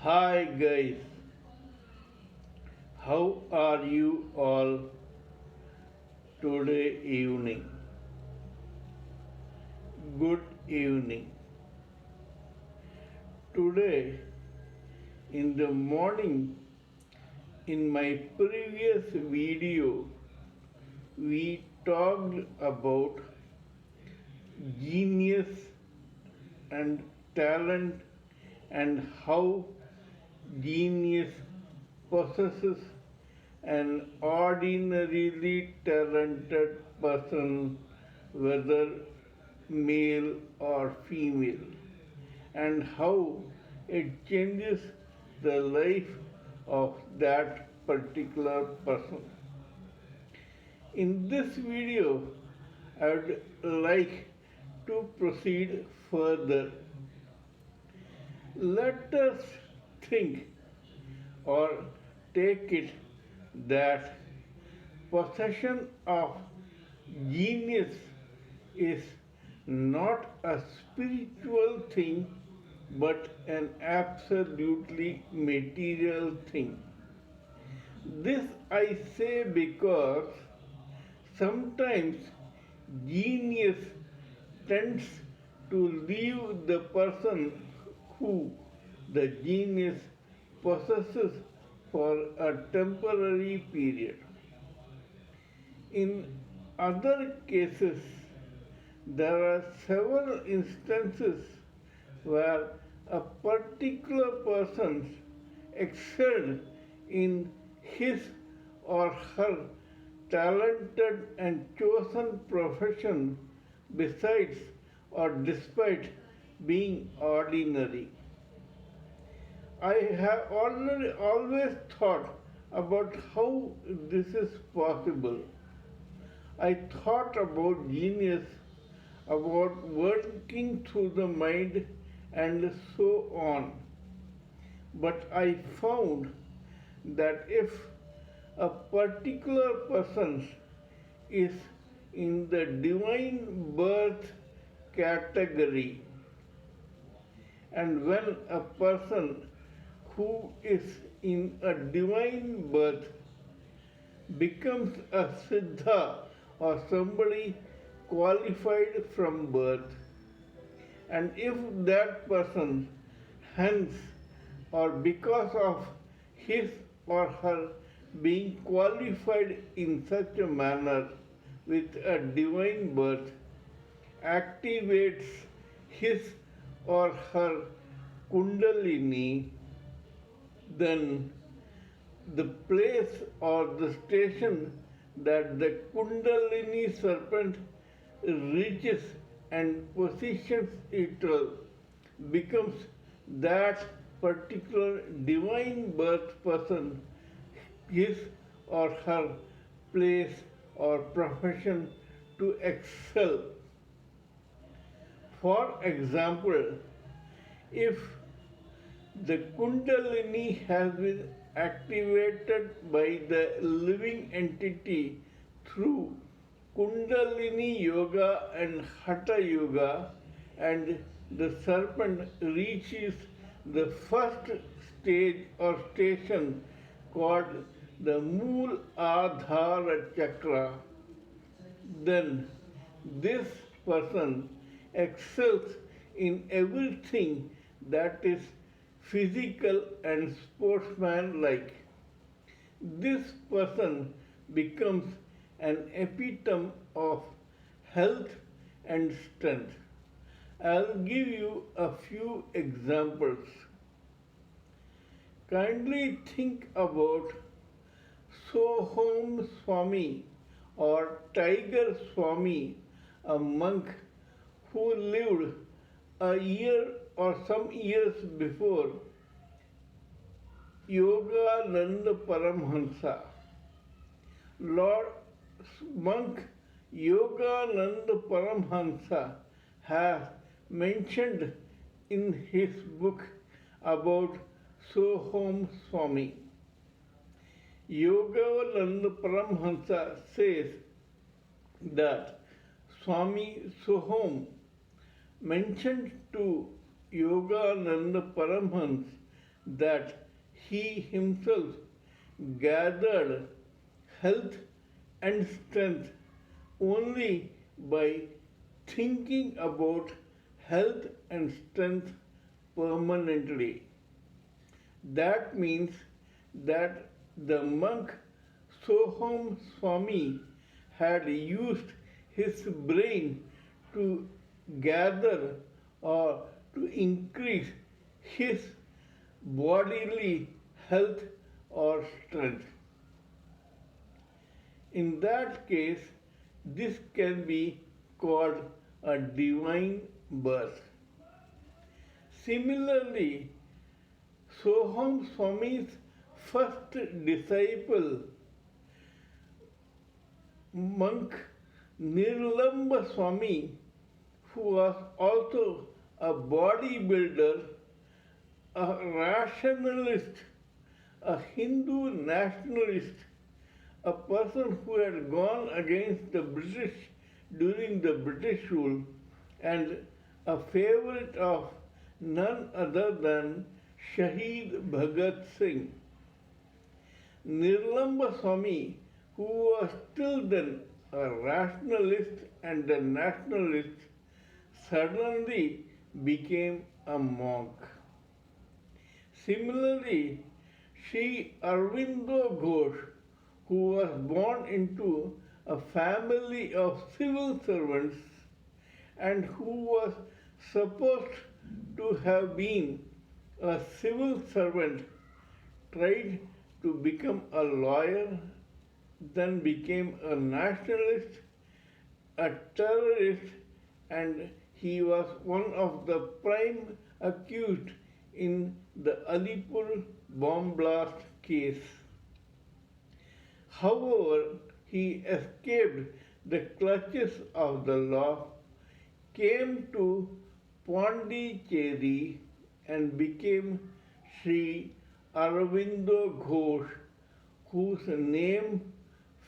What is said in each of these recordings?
Hi guys, how are you all today evening? Good evening. Today in the morning, in my previous video, we talked about genius and talent and how genius possesses an ordinarily talented person, whether male or female, and how it changes the life of that particular person. In this video, I would like to proceed further. Let us think or take it that possession of genius is not a spiritual thing but an absolutely material thing. This I say because sometimes genius tends to leave the person who the genius possesses for a temporary period. In other cases, there are several instances where a particular person excelled in his or her talented and chosen profession besides or despite being ordinary. I have always thought about how this is possible. I thought about genius, about working through the mind, and so on. But I found that if a particular person is in the divine birth category, and when a person who is in a divine birth becomes a siddha or somebody qualified from birth, and if that person hence or because of his or her being qualified in such a manner with a divine birth activates his or her kundalini, then the place or the station that the kundalini serpent reaches and positions itself becomes that particular divine birth person his or her place or profession to excel. For example, if the kundalini has been activated by the living entity through kundalini yoga and hatha yoga, and the serpent reaches the first stage or station called the Muladhar chakra, then this person excels in everything that is physical and sportsmanlike. This person becomes an epitome of health and strength. I'll give you a few examples. Kindly think about Soham Swami or Tiger Swami, a monk who lived a year or some years before Yogananda Paramhansa. Lord monk Yogananda Paramhansa has mentioned in his book about Soham Swami. Yogananda Paramhansa says that Swami Soham mentioned to Yogananda Paramhans that he himself gathered health and strength only by thinking about health and strength permanently. That means that the monk Soham Swami had used his brain to gather or to increase his bodily health or strength. In that case, this can be called a divine birth. Similarly, Soham Swami's first disciple, monk Nirlamba Swami, who was also a bodybuilder, a rationalist, a Hindu nationalist, a person who had gone against the British during the British rule, and a favorite of none other than Shaheed Bhagat Singh. Nirlamba Swami, who was till then a rationalist and a nationalist, suddenly became a monk. Similarly, Sri Aurobindo Ghosh, who was born into a family of civil servants and who was supposed to have been a civil servant, tried to become a lawyer, then became a nationalist, a terrorist, and he was one of the prime accused in the Alipur bomb blast case. However, he escaped the clutches of the law, came to Pondicherry, and became Sri Aurobindo Ghosh, whose name,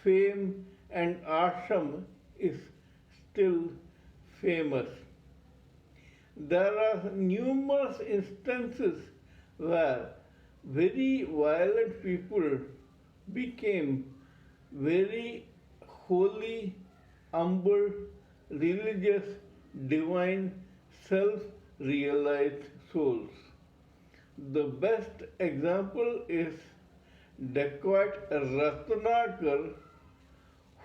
fame, and ashram is still famous. There are numerous instances where very violent people became very holy, humble, religious, divine, self-realized souls. The best example is Dacoit Ratnakar,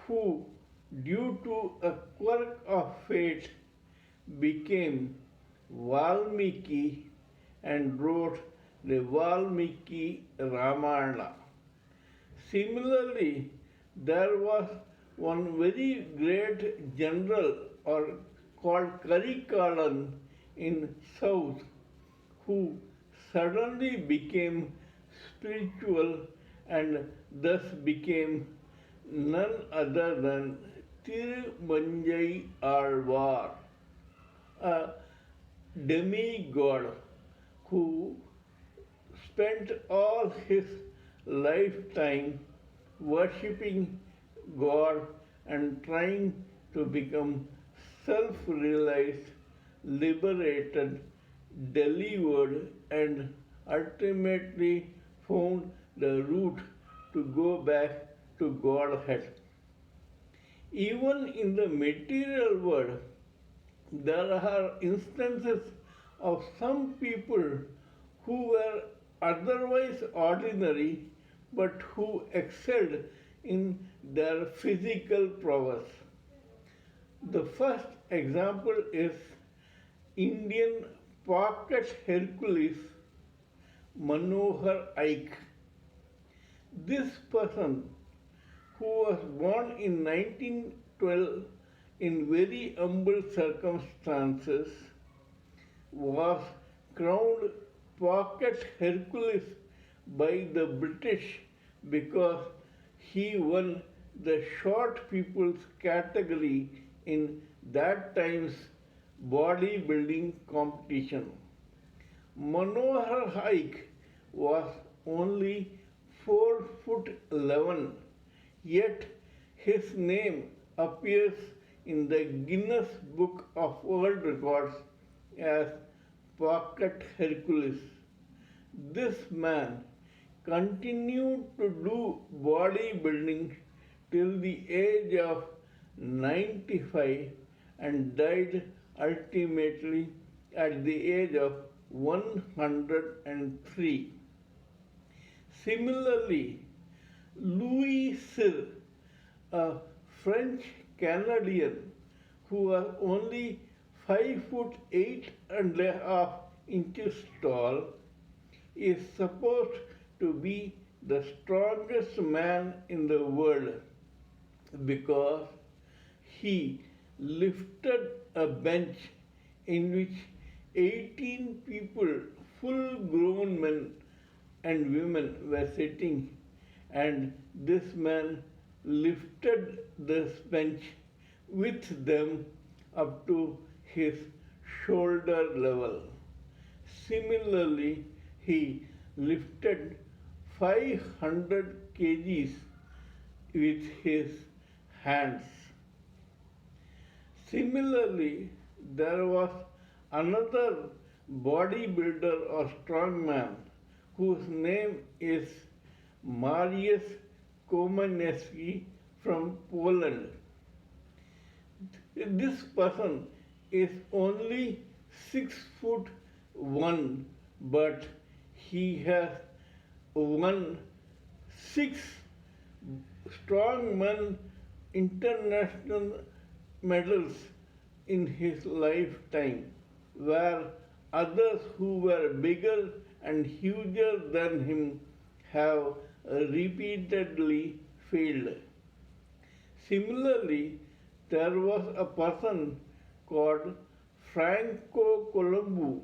who, due to a quirk of fate, became Valmiki and wrote the Valmiki Ramayana. Similarly, there was one very great general or called Karikalan in South who suddenly became spiritual and thus became none other than Tirumanjai Alvar, a demigod who spent all his lifetime worshipping God and trying to become self-realized, liberated, delivered, and ultimately found the route to go back to Godhead. Even in the material world, there are instances of some people who were otherwise ordinary but who excelled in their physical prowess. The first example is Indian pocket Hercules Manohar Aik. This person, who was born in 1912 in very humble circumstances, was crowned pocket Hercules by the British because he won the short people's category in that time's bodybuilding competition. Manohar Haik was only 4 foot 11, yet his name appears in the Guinness Book of World Records as Pocket Hercules. This man continued to do bodybuilding till the age of 95 and died ultimately at the age of 103. Similarly, Louis Cyr, a French Canadian who was only 5'8" tall, is supposed to be the strongest man in the world because he lifted a bench in which 18 people, full grown men and women, were sitting, and this man lifted this bench with them up to his shoulder level. Similarly, he lifted 500 kgs with his hands. Similarly, there was another bodybuilder or strongman whose name is Mariusz Komanewski from Poland. This person is only 6'1", but he has won 6 strongman international medals in his lifetime, where others who were bigger and huger than him have repeatedly failed. Similarly, there was a person called Franco Colombo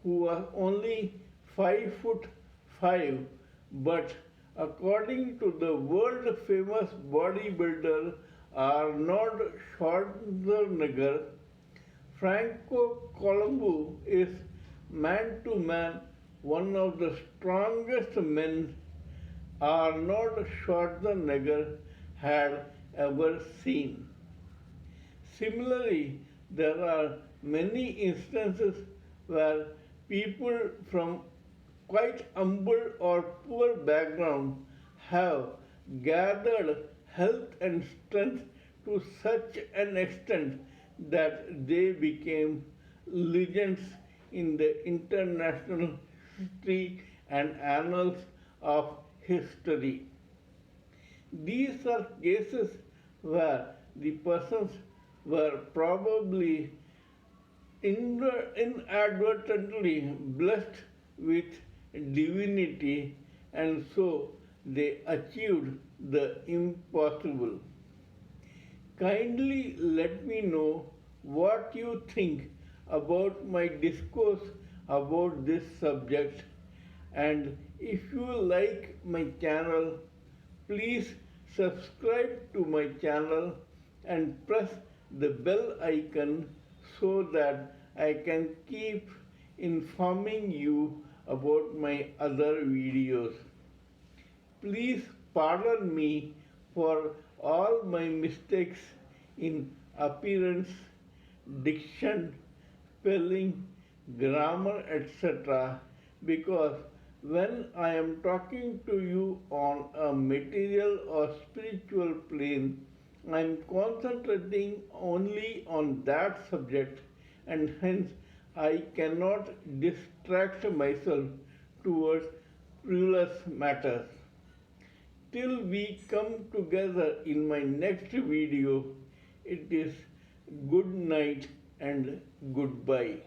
who was only 5'5", but according to the world famous bodybuilder Arnold Schwarzenegger, Franco Colombo is man to man one of the strongest men Arnold Schwarzenegger had ever seen. Similarly, there are many instances where people from quite humble or poor background have gathered health and strength to such an extent that they became legends in the international history and annals of history. These are cases where the persons were probably inadvertently blessed with divinity, and so they achieved the impossible. Kindly let me know what you think about my discourse about this subject, and if you like my channel, please subscribe to my channel and press the bell icon so that I can keep informing you about my other videos. Please pardon me for all my mistakes in appearance, diction, spelling, grammar, etc. because when I am talking to you on a material or spiritual plane, I am concentrating only on that subject, and hence I cannot distract myself towards frivolous matters. Till we come together in my next video, it is good night and goodbye.